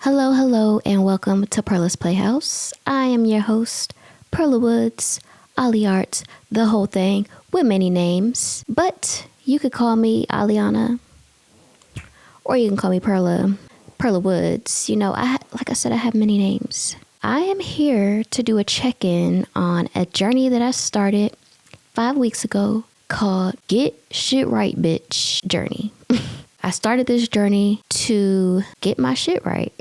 Hello, and welcome to Perla's Playhouse. I am your host, Perla Woods, Ali Arts, the whole thing, with many names. But you could call me Aliana, or you can call me Perla Woods. Like I said, I have many names. I am here to do a check-in on a journey that I started 5 weeks ago called Get Shit Right, Bitch Journey. I started this journey to get my shit right.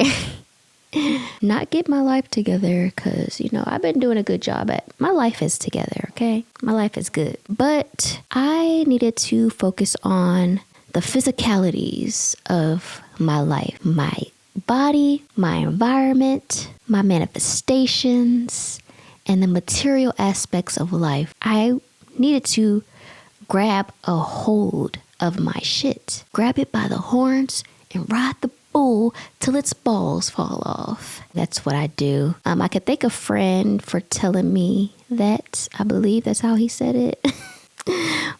Not get my life together because, I've been doing a good job at my life is together, okay? My life is good. But I needed to focus on the physicalities of my life, my body, my environment, my manifestations, and the material aspects of life. I needed to grab a hold of my shit. Grab it by the horns and ride the bull till its balls fall off. That's what I do. I could thank a friend for telling me that. I believe that's how he said it.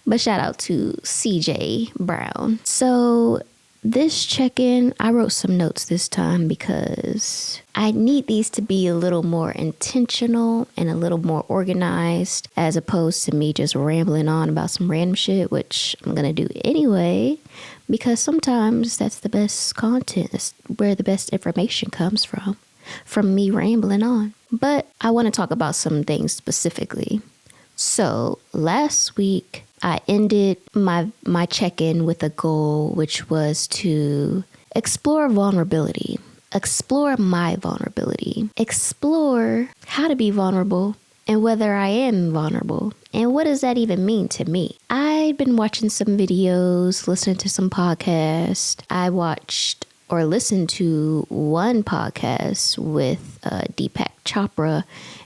But shout out to CJ Brown. So this check-in, I wrote some notes this time because I need these to be a little more intentional and a little more organized as opposed to me just rambling on about some random shit, which I'm going to do anyway, because sometimes that's the best content. That's where the best information comes from me rambling on. But I want to talk about some things specifically. So last week, I ended my check-in with a goal, which was to explore vulnerability, explore my vulnerability, explore how to be vulnerable and whether I am vulnerable. And what does that even mean to me? I'd been watching some videos, listening to some podcasts. I watched or listened to one podcast with Deepak Chopra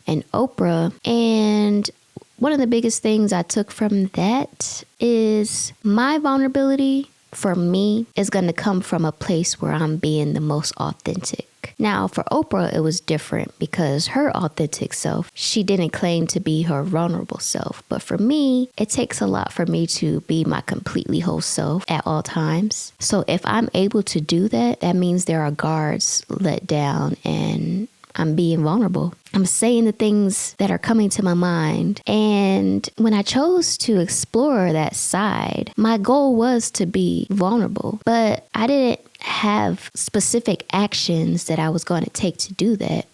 and Oprah, and one of the biggest things I took from that is my vulnerability for me is going to come from a place where I'm being the most authentic. Now, for Oprah, it was different because her authentic self, she didn't claim to be her vulnerable self. But for me, it takes a lot for me to be my completely whole self at all times. So if I'm able to do that, that means there are guards let down and I'm being vulnerable. I'm saying the things that are coming to my mind. And when I chose to explore that side, my goal was to be vulnerable. But I didn't have specific actions that I was going to take to do that.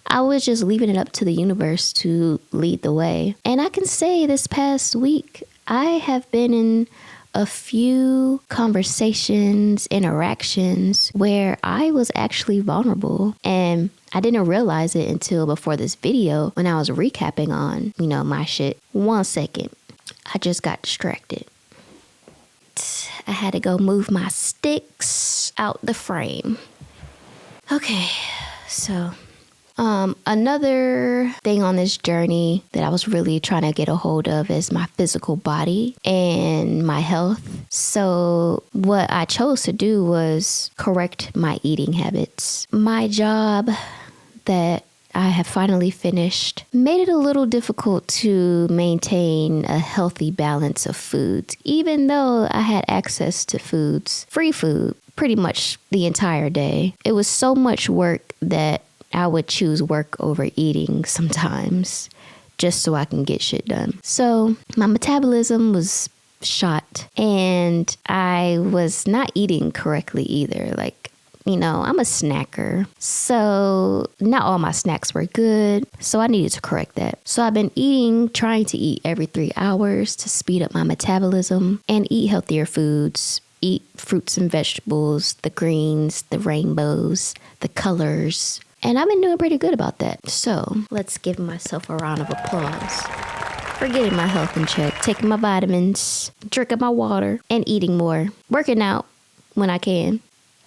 I was just leaving it up to the universe to lead the way. And I can say this past week, I have been in a few conversations, interactions where I was actually vulnerable, and I didn't realize it until before this video when I was recapping on, my shit. 1 second. I just got distracted. I had to go move my sticks out the frame. Okay, so another thing on this journey that I was really trying to get a hold of is my physical body and my health. So what I chose to do was correct my eating habits. My job that I have finally finished made it a little difficult to maintain a healthy balance of foods, even though I had access to foods, free food, pretty much the entire day. It was so much work that I would choose work over eating sometimes just so I can get shit done. So my metabolism was shot and I was not eating correctly either. I'm a snacker. So not all my snacks were good. So I needed to correct that. So I've been trying to eat every 3 hours to speed up my metabolism and eat healthier foods. Eat fruits and vegetables, the greens, the rainbows, the colors. And I've been doing pretty good about that. So let's give myself a round of applause for getting my health in check, taking my vitamins, drinking my water, and eating more, working out when I can.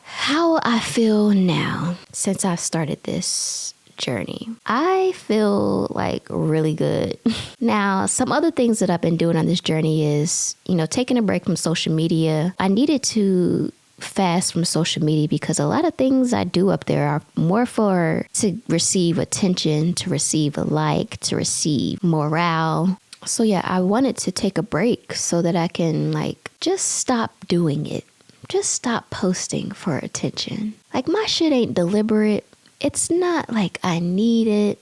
How I feel now since I've started this journey. I feel like really good. Now, some other things that I've been doing on this journey is, taking a break from social media. I needed to fast from social media because a lot of things I do up there are more to receive attention, to receive a like, to receive morale. So yeah, I wanted to take a break so that I can just stop doing it. just stop posting for attention. Like, my shit ain't deliberate. It's not like I need it.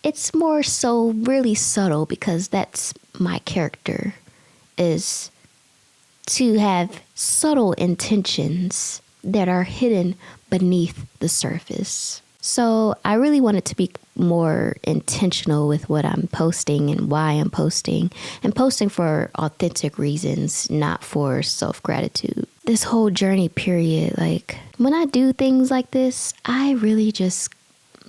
It's more so really subtle, because that's my character, is to have subtle intentions that are hidden beneath the surface. So I really wanted to be more intentional with what I'm posting and why I'm posting, and posting for authentic reasons, not for self-gratitude. This whole journey period, like, when I do things like this, I really just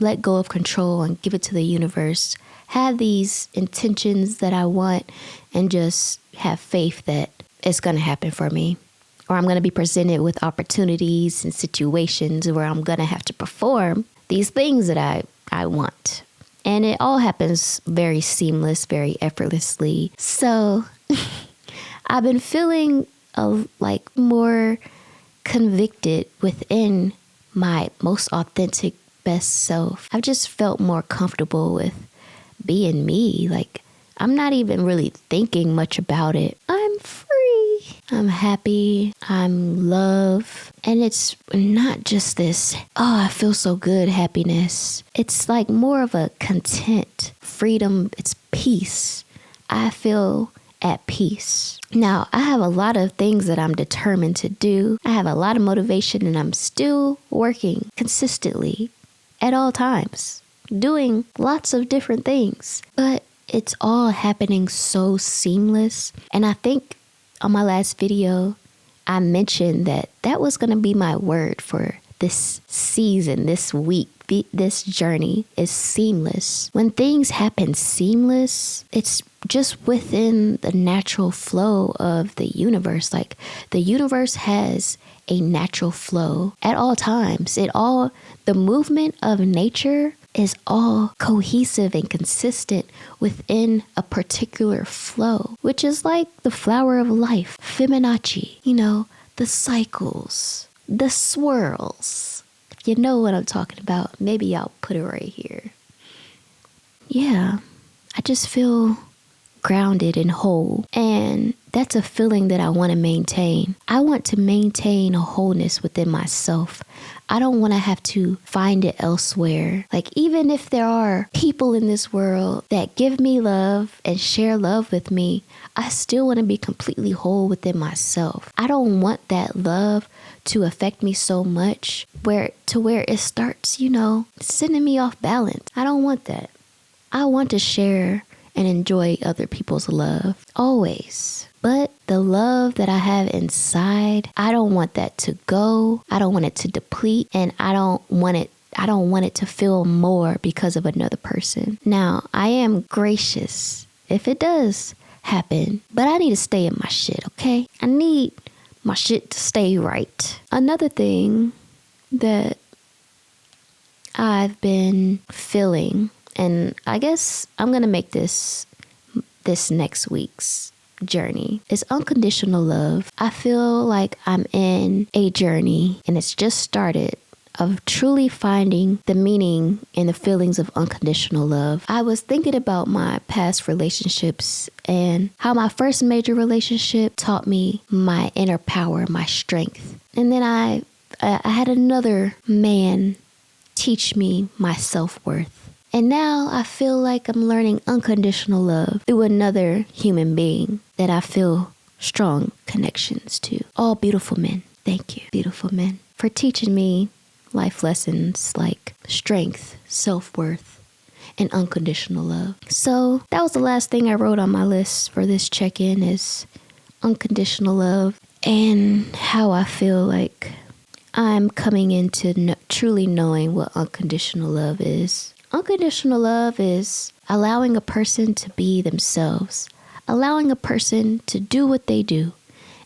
let go of control and give it to the universe. Have these intentions that I want, and just have faith that it's going to happen for me. Or I'm going to be presented with opportunities and situations where I'm going to have to perform these things that I want. And it all happens very seamless, very effortlessly. So I've been feeling like more convicted within my most authentic, best self. I've just felt more comfortable with being me. Like, I'm not even really thinking much about it. I'm free. I'm happy. I'm love. And it's not just this, oh, I feel so good happiness. It's like more of a content, freedom. It's peace. I feel at peace. Now, I have a lot of things that I'm determined to do. I have a lot of motivation, and I'm still working consistently at all times, doing lots of different things. But it's all happening so seamless. And I think on my last video, I mentioned that was going to be my word for this season, this week. This journey is seamless. When things happen seamless, it's just within the natural flow of the universe. Like, the universe has a natural flow at all times. The movement of nature is all cohesive and consistent within a particular flow, which is like the flower of life, Fibonacci, the cycles, the swirls. You know what I'm talking about. Maybe I'll put it right here. Yeah, I just feel grounded and whole. And that's a feeling that I want to maintain. I want to maintain a wholeness within myself. I don't want to have to find it elsewhere. Like, even if there are people in this world that give me love and share love with me, I still want to be completely whole within myself. I don't want that love to affect me so much where it starts, sending me off balance. I don't want that. I want to share and enjoy other people's love always. But the love that I have inside, I don't want that to go. I don't want it to deplete, and I don't want it to feel more because of another person. Now, I am gracious if it does happen, but I need to stay in my shit, okay? I need my shit to stay right. Another thing that I've been feeling, and I guess I'm going to make this next week's journey, is unconditional love. I feel like I'm in a journey, and it's just started, of truly finding the meaning and the feelings of unconditional love. I was thinking about my past relationships and how my first major relationship taught me my inner power, my strength. And then I had another man teach me my self-worth. And now I feel like I'm learning unconditional love through another human being that I feel strong connections to. All beautiful men. Thank you, beautiful men, for teaching me life lessons like strength, self-worth, and unconditional love. So that was the last thing I wrote on my list for this check-in, is unconditional love, and how I feel like I'm coming into truly knowing what unconditional love is. Unconditional love is allowing a person to be themselves, allowing a person to do what they do,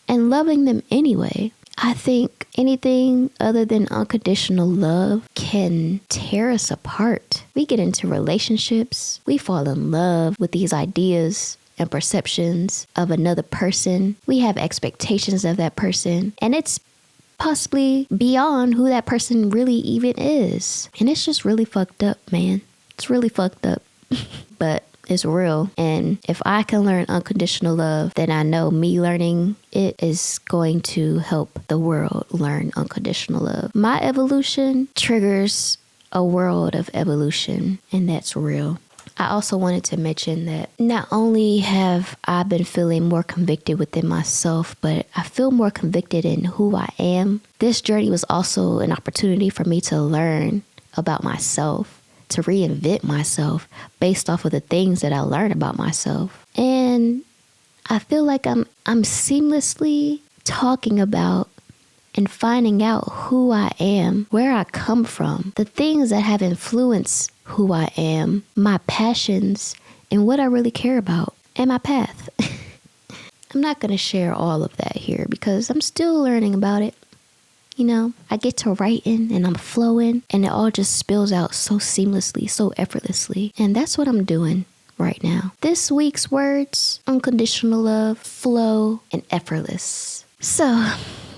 and loving them anyway. I think anything other than unconditional love can tear us apart. We get into relationships, we fall in love with these ideas and perceptions of another person. We have expectations of that person, and it's possibly beyond who that person really even is. And it's just really fucked up, man. It's really fucked up. But is real. And if I can learn unconditional love, then I know me learning it is going to help the world learn unconditional love. My evolution triggers a world of evolution, and that's real. I also wanted to mention that not only have I been feeling more convicted within myself, but I feel more convicted in who I am. This journey was also an opportunity for me to learn about myself, to reinvent myself based off of the things that I learned about myself. And I feel like I'm seamlessly talking about and finding out who I am, where I come from, the things that have influenced who I am, my passions, and what I really care about, and my path. I'm not going to share all of that here because I'm still learning about it. You know, I get to writing and I'm flowing and it all just spills out so seamlessly, so effortlessly. And that's what I'm doing right now. This week's words: unconditional love, flow, and effortless. So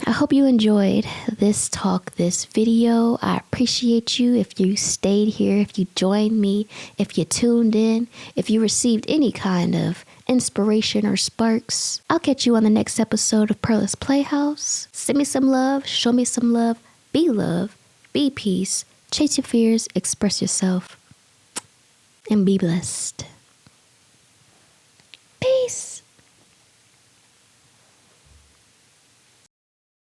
I hope you enjoyed this talk, this video. I appreciate you if you stayed here, if you joined me, if you tuned in, if you received any kind of inspiration or sparks. I'll catch you on the next episode of Pearl's Playhouse. Send me some love, show me some love, be peace, chase your fears, express yourself, and be blessed.